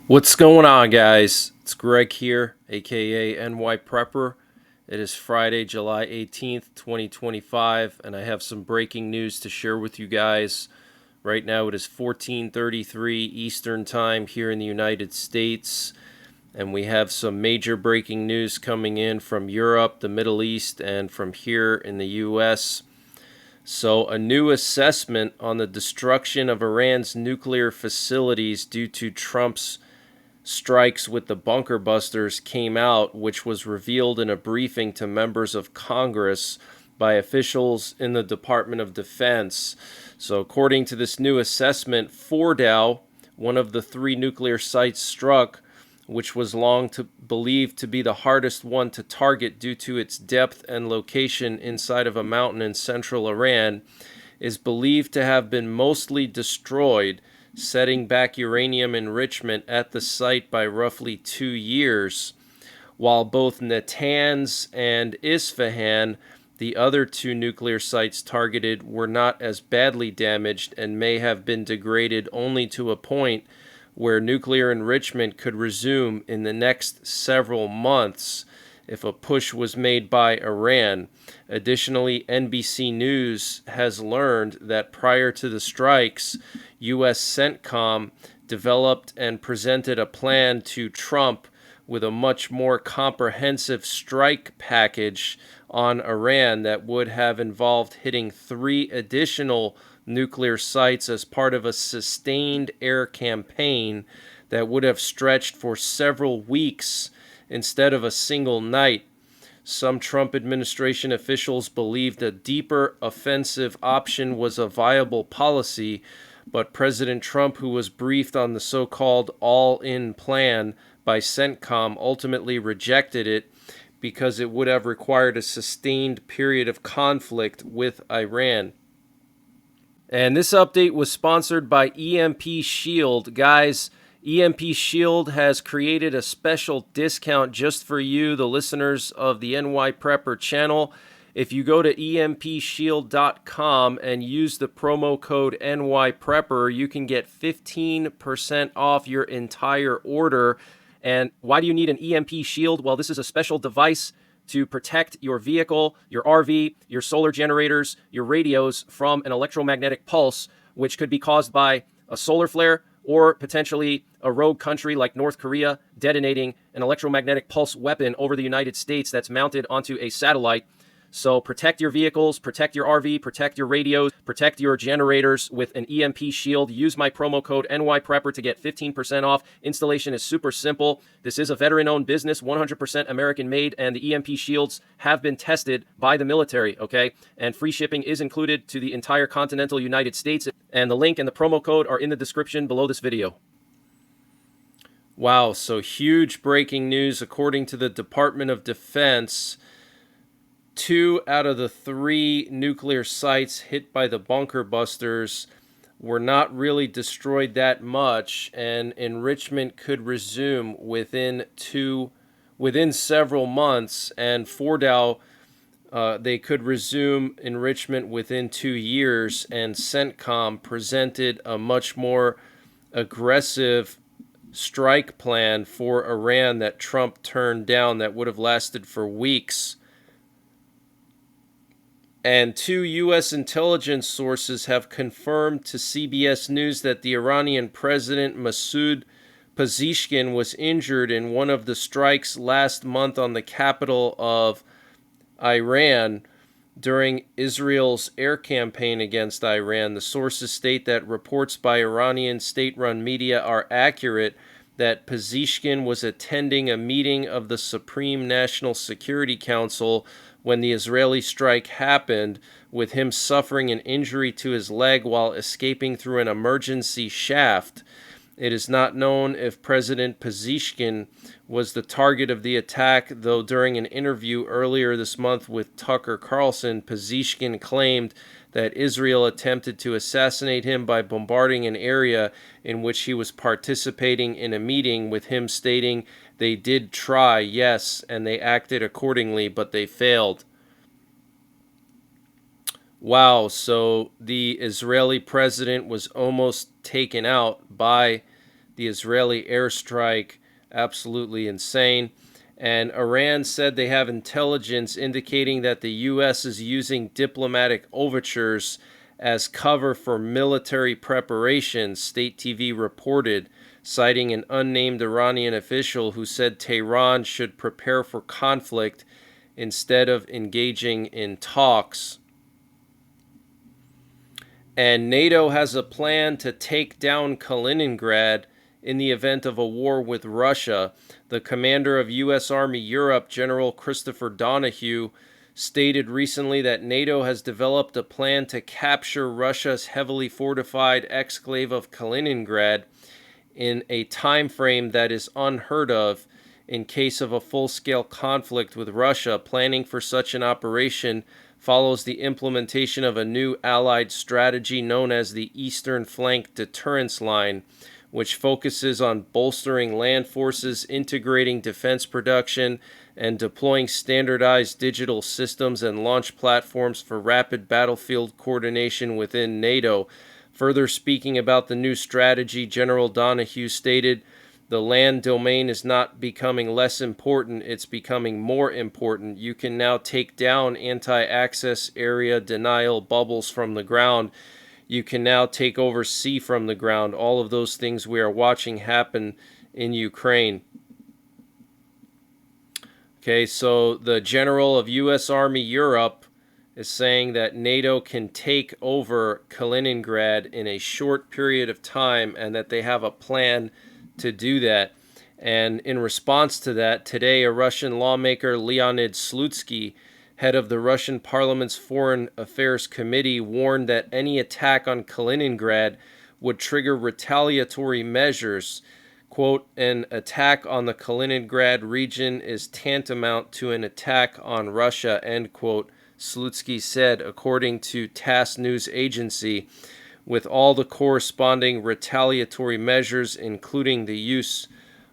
What's going on, guys? It's Greg here, aka NYPrepper. It is Friday, July 18th, 2025, and I have some breaking news to share with you guys. Right now it is 14:33 Eastern Time here in the United States, and we have some major breaking news coming in from Europe, the Middle East, and from here in the US. So, a new assessment on the destruction of Iran's nuclear facilities due to Trump's strikes with the bunker busters came out, which was revealed in a briefing to members of Congress by officials in the Department of Defense. So, according to this new assessment, Fordow, one of the three nuclear sites struck, which was long believed to be the hardest one to target due to its depth and location inside of a mountain in central Iran, is believed to have been mostly destroyed, setting back uranium enrichment at the site by roughly 2 years, while both Natanz and Isfahan, the other two nuclear sites targeted, were not as badly damaged and may have been degraded only to a point where nuclear enrichment could resume in the next several months if a push was made by Iran. Additionally, NBC News has learned that prior to the strikes, U.S. CENTCOM developed and presented a plan to Trump with a much more comprehensive strike package on Iran that would have involved hitting 3 additional nuclear sites as part of a sustained air campaign that would have stretched for several weeks instead of a single night. Some Trump administration officials believed a deeper offensive option was a viable policy, but President Trump, who was briefed on the so-called all-in plan by CENTCOM, ultimately rejected it because it would have required a sustained period of conflict with Iran. And this update was sponsored by EMP Shield. Guys, EMP Shield has created a special discount just for you, the listeners of the NYPrepper channel. If you go to empshield.com and use the promo code NYPrepper, you can get 15% off your entire order. And why do you need an EMP Shield? Well, this is a special device to protect your vehicle, your RV, your solar generators, your radios from an electromagnetic pulse, which could be caused by a solar flare or potentially a rogue country like North Korea detonating an electromagnetic pulse weapon over the United States that's mounted onto a satellite. So protect your vehicles, protect your RV, protect your radios, protect your generators with an EMP Shield. Use my promo code NYPrepper to get 15% off. Installation is super simple. This is a veteran-owned business, 100% American-made, and the EMP Shields have been tested by the military, okay? And free shipping is included to the entire continental United States. And the link and the promo code are in the description below this video. Wow, so huge breaking news. According to the Department of Defense, 2 out of the 3 nuclear sites hit by the bunker busters were not really destroyed that much, and enrichment could resume within several months. And Fordow, they could resume enrichment within 2 years. And CENTCOM presented a much more aggressive strike plan for Iran that Trump turned down that would have lasted for weeks. And 2 U.S. intelligence sources have confirmed to CBS News that the Iranian President Masoud Pezeshkian was injured in one of the strikes last month on the capital of Iran during Israel's air campaign against Iran. The sources state that reports by Iranian state-run media are accurate, that Pezeshkian was attending a meeting of the Supreme National Security Council when the Israeli strike happened, with him suffering an injury to his leg while escaping through an emergency shaft. It is not known if President Pezeshkian was the target of the attack, though during an interview earlier this month with Tucker Carlson, Pezeshkian claimed that Israel attempted to assassinate him by bombarding an area in which he was participating in a meeting, with him stating, "They did try, yes, and they acted accordingly, but they failed." Wow, so the Israeli president was almost taken out by the Israeli airstrike. Absolutely insane. And Iran said they have intelligence indicating that the U.S. is using diplomatic overtures as cover for military preparations, state TV reported, citing an unnamed Iranian official who said Tehran should prepare for conflict instead of engaging in talks. And NATO has a plan to take down Kaliningrad in the event of a war with Russia. The commander of U.S. Army Europe, General Christopher Donahue, stated recently that NATO has developed a plan to capture Russia's heavily fortified exclave of Kaliningrad in a time frame that is unheard of in case of a full-scale conflict with Russia. Planning for such an operation follows the implementation of a new allied strategy known as the Eastern Flank Deterrence Line, which focuses on bolstering land forces, integrating defense production, and deploying standardized digital systems and launch platforms for rapid battlefield coordination within NATO. Further speaking about the new strategy, General Donahue stated, "The land domain is not becoming less important, it's becoming more important. You can now take down anti-access area denial bubbles from the ground. You can now take over sea from the ground. All of those things we are watching happen in Ukraine." Okay, so the general of U.S. Army Europe is saying that NATO can take over Kaliningrad in a short period of time and that they have a plan to do that. And in response to that, today a Russian lawmaker, Leonid Slutsky, head of the Russian Parliament's Foreign Affairs Committee, warned that any attack on Kaliningrad would trigger retaliatory measures. Quote, "An attack on the Kaliningrad region is tantamount to an attack on Russia," end quote, Slutsky said, according to TASS news agency, with all the corresponding retaliatory measures, including the use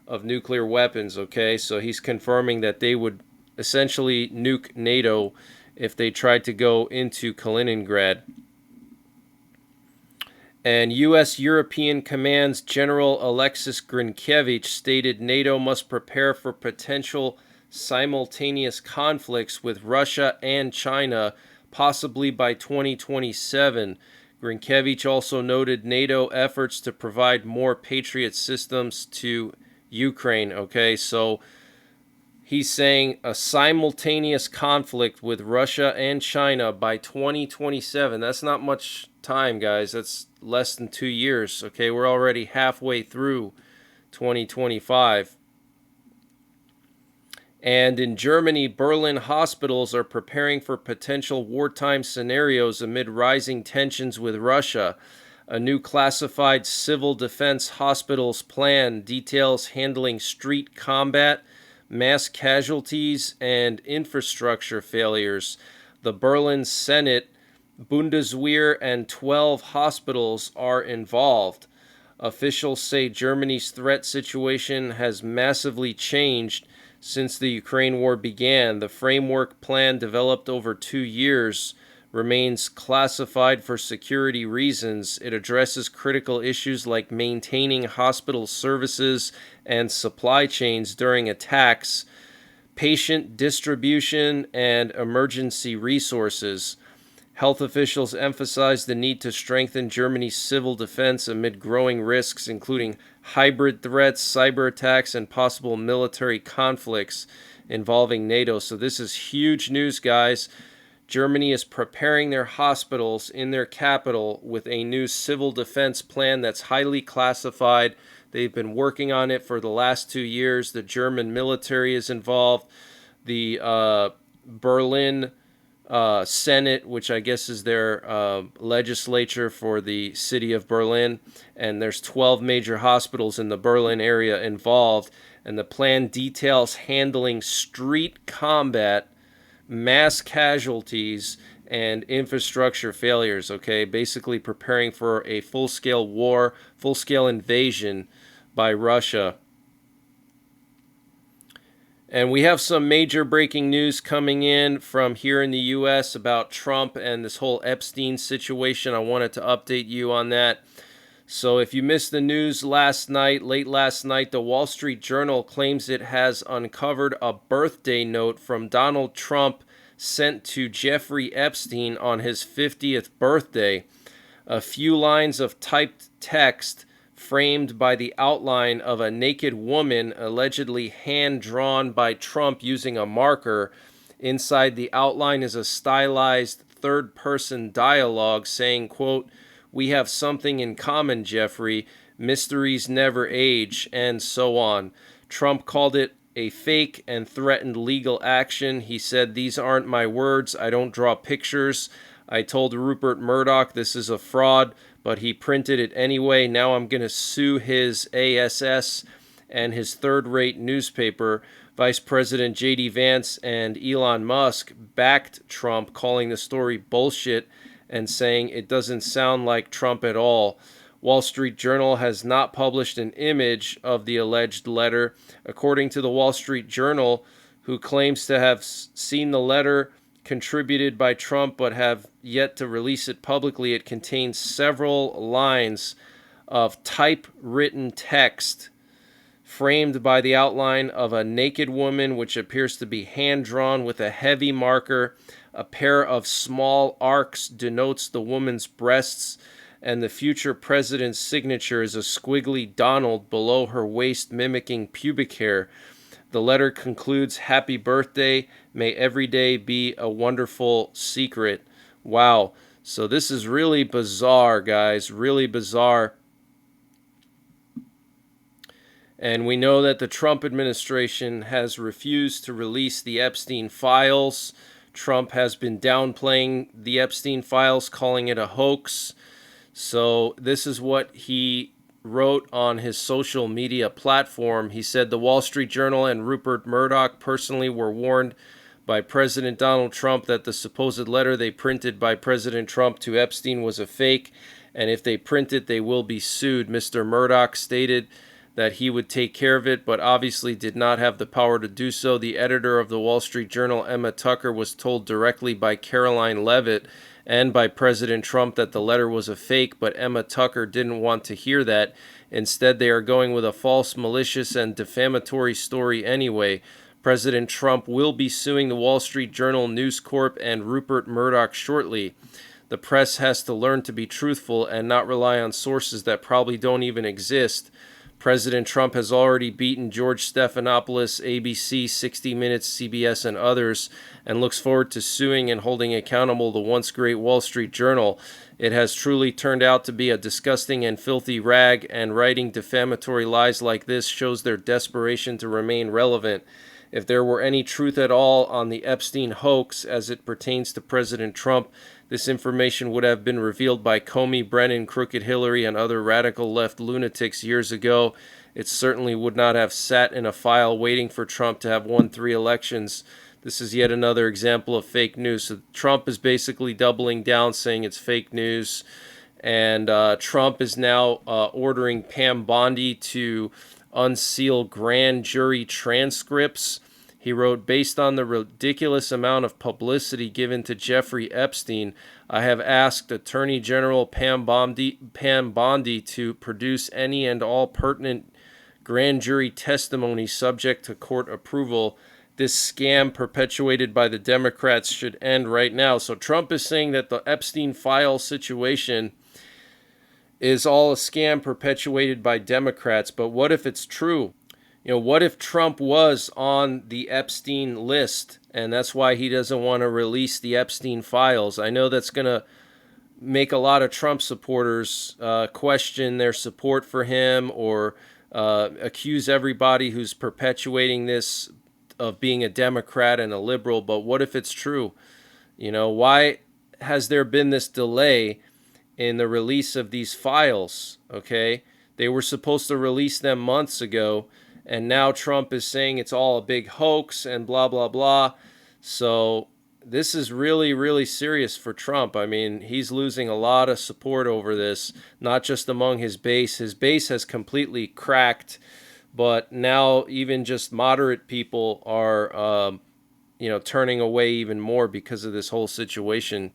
of nuclear weapons. Okay, so he's confirming that they would essentially nuke NATO if they tried to go into Kaliningrad. And U.S. European Command's General Alexis Grinkevich stated NATO must prepare for potential simultaneous conflicts with Russia and China, possibly by 2027. Grinkevich also noted NATO efforts to provide more Patriot systems to Ukraine. Okay, so he's saying a simultaneous conflict with Russia and China by 2027. That's not much time, guys. That's less than 2 years. Okay, we're already halfway through 2025. And in Germany, Berlin hospitals are preparing for potential wartime scenarios amid rising tensions with Russia. A new classified civil defense hospitals plan details handling street combat, mass casualties, and infrastructure failures. The Berlin Senate, Bundeswehr, and 12 hospitals are involved. Officials say Germany's threat situation has massively changed since the Ukraine war began. The framework plan, developed over 2 years, remains classified for security reasons. It addresses critical issues like maintaining hospital services and supply chains during attacks, patient distribution, and emergency resources. Health officials emphasized the need to strengthen Germany's civil defense amid growing risks, including hybrid threats, cyber attacks, and possible military conflicts involving NATO. So this is huge news, guys. Germany is preparing their hospitals in their capital with a new civil defense plan that's highly classified. They've been working on it for the last 2 years. The German military is involved. The Berlin Senate, which I guess is their legislature for the city of Berlin, and there's 12 major hospitals in the Berlin area involved, and the plan details handling street combat, mass casualties, and infrastructure failures. Okay, basically preparing for a full-scale war, full-scale invasion by Russia. And we have some major breaking news coming in from here in the U.S. about Trump and this whole Epstein situation. I wanted to update you on that. So if you missed the news last night, late last night, the Wall Street Journal claims it has uncovered a birthday note from Donald Trump sent to Jeffrey Epstein on his 50th birthday. A few lines of typed text framed by the outline of a naked woman allegedly hand-drawn by Trump using a marker. Inside the outline is a stylized third-person dialogue saying, quote, "We have something in common, Jeffrey. Mysteries never age," and so on. Trump called it a fake and threatened legal action. He said, "These aren't my words. I don't draw pictures. I told Rupert Murdoch this is a fraud, but he printed it anyway. Now I'm going to sue his ASS and his third-rate newspaper." Vice President J.D. Vance and Elon Musk backed Trump, calling the story bullshit and saying it doesn't sound like Trump at all. Wall Street Journal has not published an image of the alleged letter. According to the Wall Street Journal, who claims to have seen the letter contributed by Trump but have yet to release it publicly, it contains several lines of typewritten text framed by the outline of a naked woman, which appears to be hand-drawn with a heavy marker. A pair of small arcs denotes the woman's breasts, and the future president's signature is a squiggly Donald below her waist, mimicking pubic hair. The letter concludes, "Happy birthday. May every day be a wonderful secret." Wow. So this is really bizarre, guys. Really bizarre. And we know that the Trump administration has refused to release the Epstein files. Trump has been downplaying the Epstein files, calling it a hoax. So this is what he wrote on his social media platform. He said the Wall Street Journal and Rupert Murdoch personally were warned by President Donald Trump that the supposed letter they printed by President Trump to Epstein was a fake, and if they print it, they will be sued. Mr. Murdoch stated that he would take care of it, but obviously did not have the power to do so. The editor of the Wall Street Journal, Emma Tucker, was told directly by Caroline Leavitt and by President Trump that the letter was a fake, but Emma Tucker didn't want to hear that. Instead, they are going with a false, malicious, and defamatory story anyway. President Trump will be suing the Wall Street Journal, News Corp, and Rupert Murdoch shortly. The press has to learn to be truthful and not rely on sources that probably don't even exist. President Trump has already beaten George Stephanopoulos, ABC, 60 Minutes, CBS, and others, and looks forward to suing and holding accountable the once great Wall Street Journal. It has truly turned out to be a disgusting and filthy rag, and writing defamatory lies like this shows their desperation to remain relevant. If there were any truth at all on the Epstein hoax as it pertains to President Trump, this information would have been revealed by Comey, Brennan, Crooked Hillary, and other radical left lunatics years ago. It certainly would not have sat in a file waiting for Trump to have won 3 elections. This is yet another example of fake news. So Trump is basically doubling down, saying it's fake news. And Trump is now ordering Pam Bondi to unseal grand jury transcripts. He wrote, "Based on the ridiculous amount of publicity given to Jeffrey Epstein, I have asked Attorney General Pam Bondi to produce any and all pertinent grand jury testimony subject to court approval. This scam perpetuated by the Democrats should end right now." So Trump is saying that the Epstein file situation is all a scam perpetuated by Democrats. But what if it's true? What if Trump was on the Epstein list, and that's why he doesn't want to release the Epstein files? I know that's going to make a lot of Trump supporters question their support for him, or accuse everybody who's perpetuating this of being a Democrat and a liberal. But what if it's true? Why has there been this delay in the release of these files? Okay, they were supposed to release them months ago, and now Trump is saying it's all a big hoax and blah, blah, blah. So this is really, really serious for Trump. I mean, he's losing a lot of support over this, not just among his base. His base has completely cracked, but now even just moderate people are, turning away even more because of this whole situation.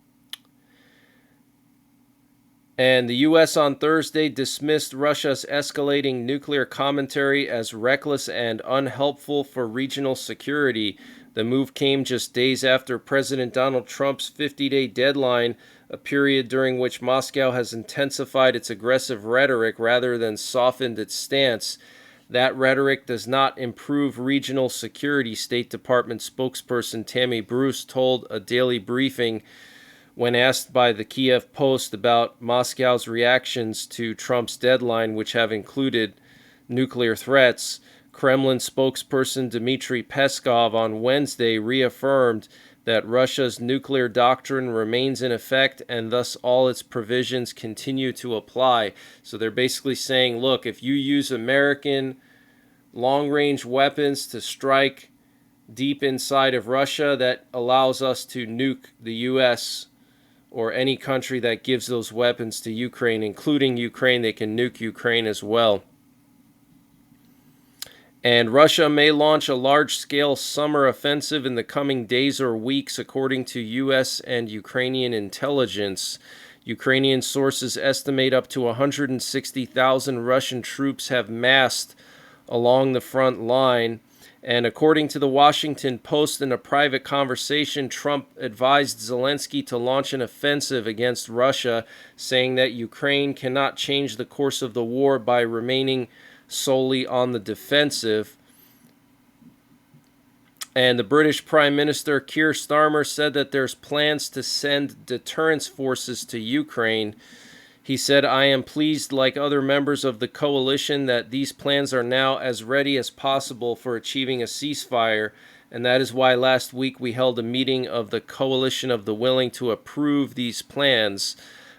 And the U.S. on Thursday dismissed Russia's escalating nuclear commentary as reckless and unhelpful for regional security. The move came just days after President Donald Trump's 50-day deadline, a period during which Moscow has intensified its aggressive rhetoric rather than softened its stance. That rhetoric does not improve regional security, State Department spokesperson Tammy Bruce told a daily briefing when asked by the Kiev Post about Moscow's reactions to Trump's deadline, which have included nuclear threats. Kremlin spokesperson Dmitry Peskov on Wednesday reaffirmed that Russia's nuclear doctrine remains in effect and thus all its provisions continue to apply. So they're basically saying, look, if you use American long-range weapons to strike deep inside of Russia, that allows us to nuke the U.S. or any country that gives those weapons to Ukraine, including Ukraine. They can nuke Ukraine as well. And Russia may launch a large-scale summer offensive in the coming days or weeks, according to U.S. and Ukrainian intelligence. Ukrainian sources estimate up to 160,000 Russian troops have massed along the front line. And according to the Washington Post, in a private conversation, Trump advised Zelensky to launch an offensive against Russia, saying that Ukraine cannot change the course of the war by remaining solely on the defensive. And the British Prime Minister Keir Starmer said that there's plans to send deterrence forces to Ukraine. He said, I am pleased, like other members of the coalition, that these plans are now as ready as possible for achieving a ceasefire, and that is why last week we held a meeting of the Coalition of the Willing to approve these plans.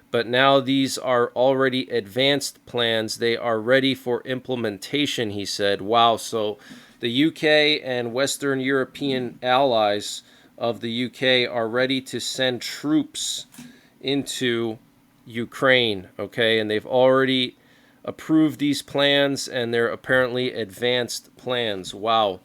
But now these are already advanced plans. They are ready for implementation, he said. Wow, so the UK and Western European allies of the UK are ready to send troops into Ukraine, okay? And they've already approved these plans, and they're apparently advanced plans. Wow.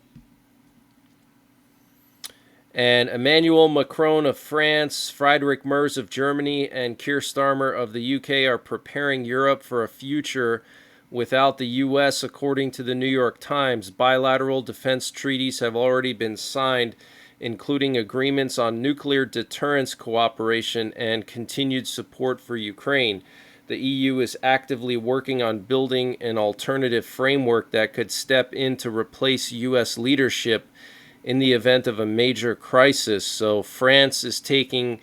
And Emmanuel Macron of France, Friedrich Merz of Germany, and Keir Starmer of the UK are preparing Europe for a future without the U.S., according to the New York Times. Bilateral defense treaties have already been signed, including agreements on nuclear deterrence cooperation and continued support for Ukraine. The EU is actively working on building an alternative framework that could step in to replace U.S. leadership in the event of a major crisis. So France is taking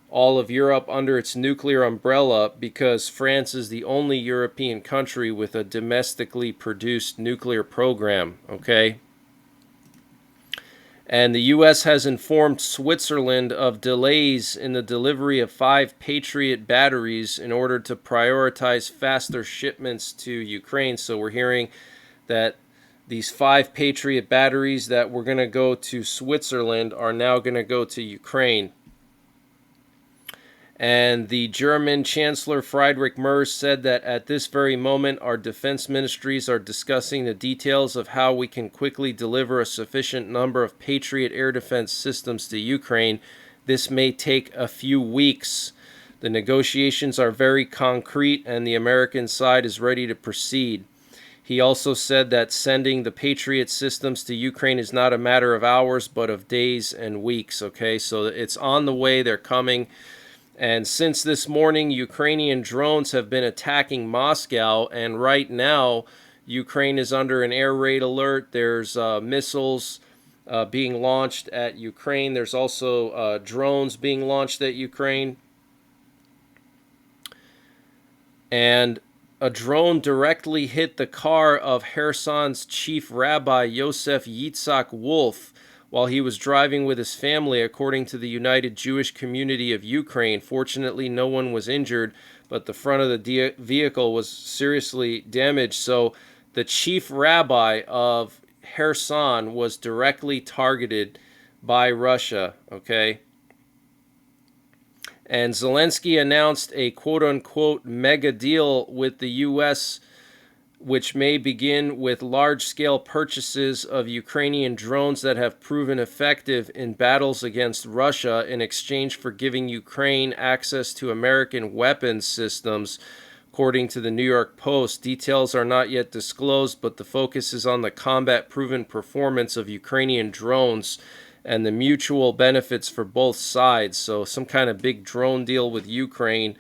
all of Europe under its nuclear umbrella because France is the only European country with a domestically produced nuclear program, okay? And the U.S. has informed Switzerland of delays in the delivery of 5 Patriot batteries in order to prioritize faster shipments to Ukraine. So we're hearing that these 5 Patriot batteries that were going to go to Switzerland are now going to go to Ukraine. And the German Chancellor Friedrich Merz said that at this very moment, our defense ministries are discussing the details of how we can quickly deliver a sufficient number of Patriot air defense systems to Ukraine. This may take a few weeks. The negotiations are very concrete, and the American side is ready to proceed. He also said that sending the Patriot systems to Ukraine is not a matter of hours, but of days and weeks. Okay, so it's on the way. They're coming. And since this morning, Ukrainian drones have been attacking Moscow, and right now, Ukraine is under an air raid alert. There's missiles being launched at Ukraine. There's also drones being launched at Ukraine. And a drone directly hit the car of Kherson's chief rabbi, Yosef Yitzhak Wolf, while he was driving with his family, according to the United Jewish Community of Ukraine. Fortunately, no one was injured, but the front of the vehicle was seriously damaged. So the chief rabbi of Kherson was directly targeted by Russia, okay? And Zelensky announced a quote-unquote mega deal with the U.S., which may begin with large-scale purchases of Ukrainian drones that have proven effective in battles against Russia in exchange for giving Ukraine access to American weapons systems, according to the New York Post. Details are not yet disclosed, but the focus is on the combat-proven performance of Ukrainian drones and the mutual benefits for both sides. So some kind of big drone deal with Ukraine.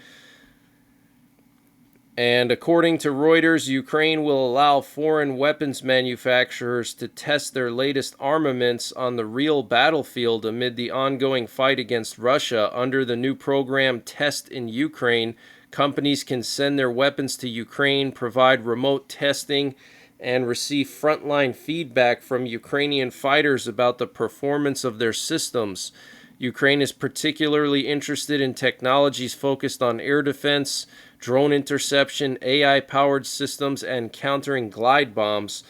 And according to Reuters, Ukraine will allow foreign weapons manufacturers to test their latest armaments on the real battlefield amid the ongoing fight against Russia. Under the new program, Test in Ukraine, companies can send their weapons to Ukraine, provide remote testing, and receive frontline feedback from Ukrainian fighters about the performance of their systems. Ukraine is particularly interested in technologies focused on air defense, drone interception, AI-powered systems, and countering glide bombs.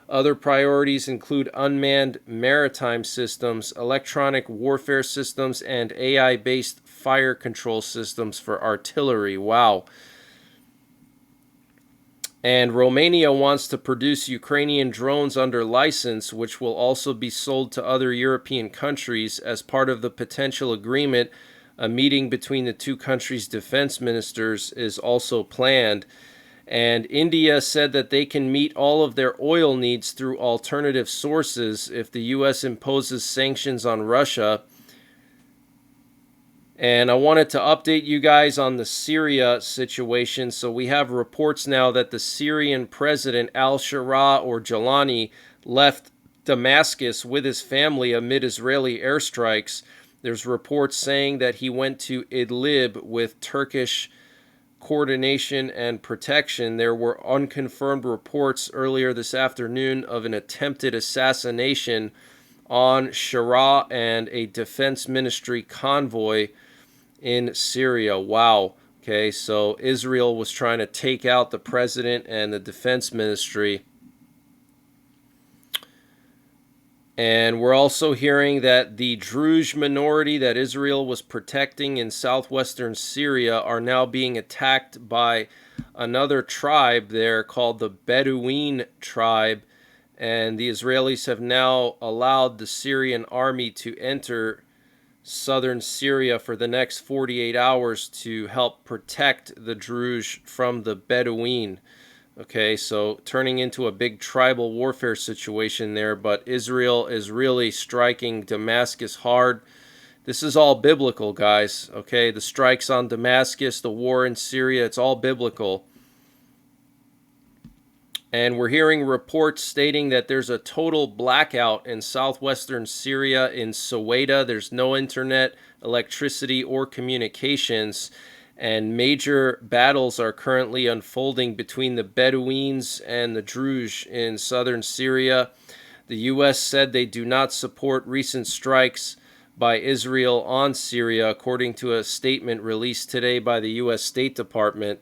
Other priorities include unmanned maritime systems, electronic warfare systems, and AI-based fire control systems for artillery. Wow. And Romania wants to produce Ukrainian drones under license, which will also be sold to other European countries as part of the potential agreement. A meeting between the two countries' defense ministers is also planned. And India said that they can meet all of their oil needs through alternative sources if the U.S. imposes sanctions on Russia. And I wanted to update you guys on the Syria situation. So we have reports now that the Syrian president al-Shara or Jalani left Damascus with his family amid Israeli airstrikes. There's reports saying that he went to Idlib with Turkish coordination and protection. There were unconfirmed reports earlier this afternoon of an attempted assassination on Shara and a defense ministry convoy in Syria. Wow. Okay, so Israel was trying to take out the president and the defense ministry. And we're also hearing that the Druze minority that Israel was protecting in southwestern Syria are now being attacked by another tribe there called the Bedouin tribe. And the Israelis have now allowed the Syrian army to enter southern Syria for the next 48 hours to help protect the Druze from the Bedouin. Okay, so turning into a big tribal warfare situation there, but Israel is really striking Damascus hard. This is all biblical, guys. Okay, the strikes on Damascus, the war in Syria, it's all biblical. And we're hearing reports stating that there's a total blackout in southwestern Syria in Soweto. There's no internet, electricity, or communications. And major battles are currently unfolding between the Bedouins and the Druze in southern Syria. The U.S. said they do not support recent strikes by Israel on Syria, according to a statement released today by the U.S. State Department.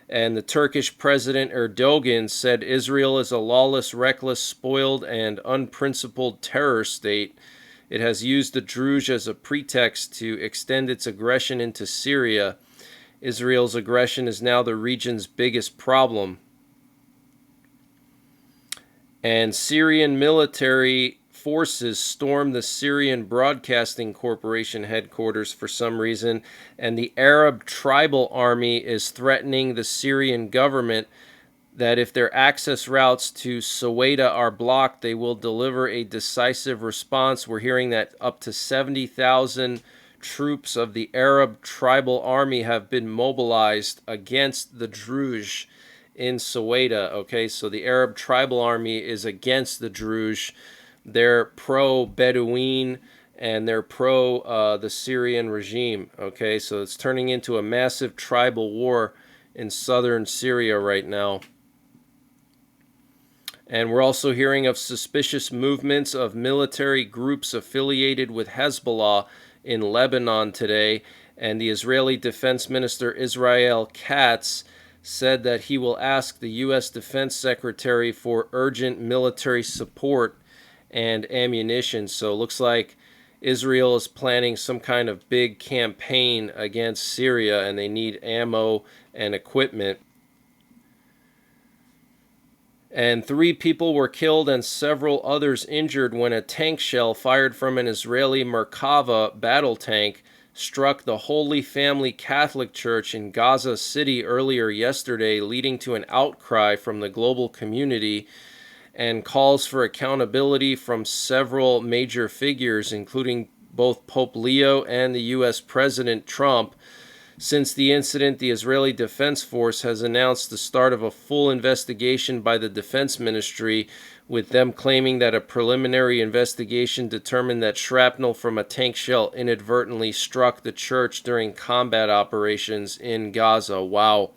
And the Turkish President Erdogan said Israel is a lawless, reckless, spoiled, and unprincipled terror state. It has used the Druze as a pretext to extend its aggression into Syria. Israel's aggression is now the region's biggest problem. And Syrian military forces stormed the Syrian Broadcasting Corporation headquarters for some reason, and the Arab Tribal Army is threatening the Syrian government that if their access routes to Soweto are blocked, they will deliver a decisive response. We're hearing that up to 70,000 troops of the Arab Tribal Army have been mobilized against the Druze in Soweto. Okay, so the Arab Tribal Army is against the Druze. They're pro-Bedouin and they're pro the Syrian regime. Okay, so it's turning into a massive tribal war in southern Syria right now. And we're also hearing of suspicious movements of military groups affiliated with Hezbollah in Lebanon today, and the Israeli Defense Minister Israel Katz said that he will ask the U.S. Defense Secretary for urgent military support and ammunition. So it looks like Israel is planning some kind of big campaign against Syria, and they need ammo and equipment. And 3 people were killed and several others injured when a tank shell fired from an Israeli Merkava battle tank struck the Holy Family Catholic Church in Gaza City earlier yesterday, leading to an outcry from the global community and calls for accountability from several major figures, including both Pope Leo and the U.S. President Trump. Since the incident, the Israeli Defense Force has announced the start of a full investigation by the Defense Ministry, with them claiming that a preliminary investigation determined that shrapnel from a tank shell inadvertently struck the church during combat operations in Gaza. Wow.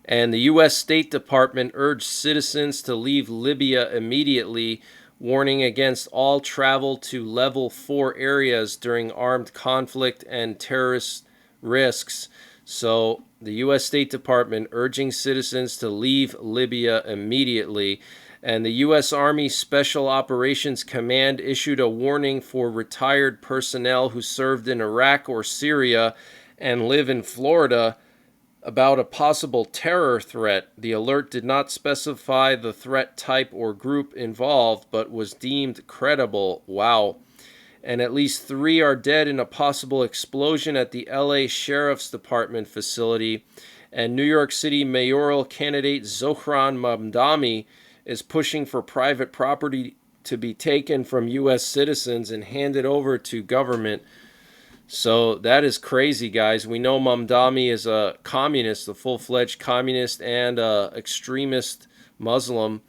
And the U.S. State Department urged citizens to leave Libya immediately, warning against all travel to level 4 areas during armed conflict and terrorist risks. So the U.S. State Department urging citizens to leave Libya immediately. And the U.S. Army Special Operations Command issued a warning for retired personnel who served in Iraq or Syria and live in Florida about a possible terror threat. The alert did not specify the threat type or group involved, but was deemed credible. Wow. And at least 3 are dead in a possible explosion at the LA Sheriff's Department facility. And New York City mayoral candidate Zohran Mamdani is pushing for private property to be taken from U.S. citizens and handed over to government. So that is crazy, guys. We know Mamdani is a communist, a full-fledged communist and extremist Muslim.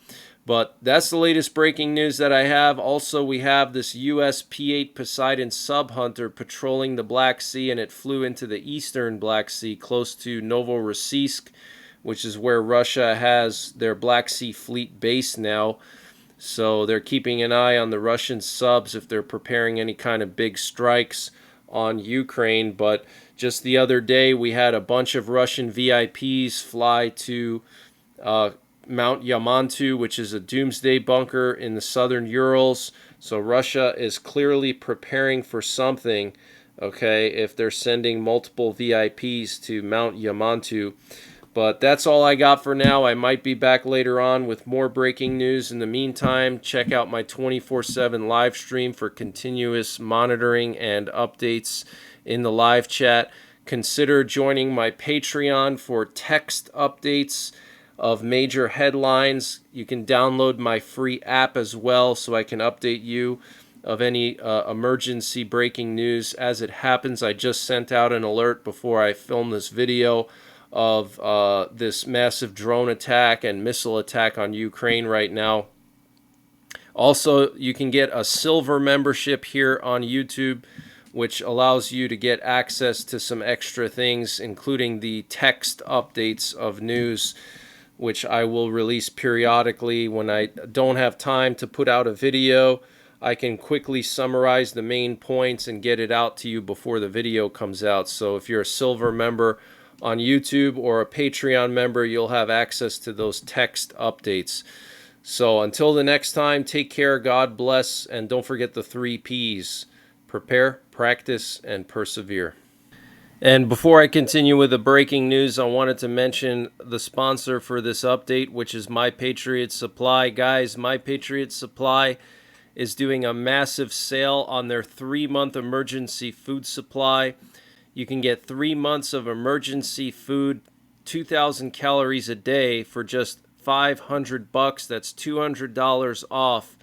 But that's the latest breaking news that I have. Also, we have this U.S. P-8 Poseidon sub-hunter patrolling the Black Sea, and it flew into the eastern Black Sea close to Novorossiysk, which is where Russia has their Black Sea Fleet base now. So they're keeping an eye on the Russian subs if they're preparing any kind of big strikes on Ukraine. But just the other day, we had a bunch of Russian VIPs fly to Mount Yamantu, which is a doomsday bunker in the southern Urals. So Russia is clearly preparing for something, okay, if they're sending multiple VIPs to Mount Yamantu. But that's all I got for now. I might be back later on with more breaking news. In the meantime, check out my 24/7 live stream for continuous monitoring and updates in the live chat. Consider joining my Patreon for text updates of major headlines. You can download my free app as well, so I can update you of any emergency breaking news as it happens. I just sent out an alert before I filmed this video of this massive drone attack and missile attack on Ukraine right now. Also, you can get a silver membership here on YouTube, which allows you to get access to some extra things, including the text updates of news, which I will release periodically. When I don't have time to put out a video, I can quickly summarize the main points and get it out to you before the video comes out. So if you're a silver member on YouTube or a Patreon member, you'll have access to those text updates. So until the next time, take care, God bless, and don't forget the 3 Ps: prepare, practice, and persevere. And before I continue with the breaking news, I wanted to mention the sponsor for this update, which is My Patriot Supply. Guys, My Patriot Supply is doing a massive sale on their 3-month emergency food supply. You can get 3 months of emergency food, 2,000 calories a day, for just $500. That's $200 off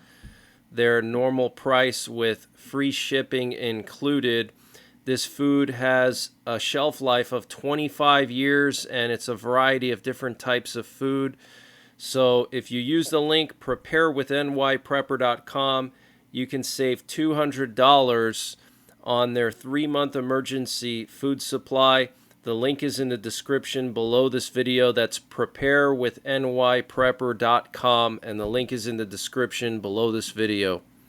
their normal price with free shipping included. This food has a shelf life of 25 years, and it's a variety of different types of food. So if you use the link preparewithNYPrepper.com, you can save $200 on their 3-month emergency food supply. The link is in the description below this video. That's preparewithNYPrepper.com, and the link is in the description below this video.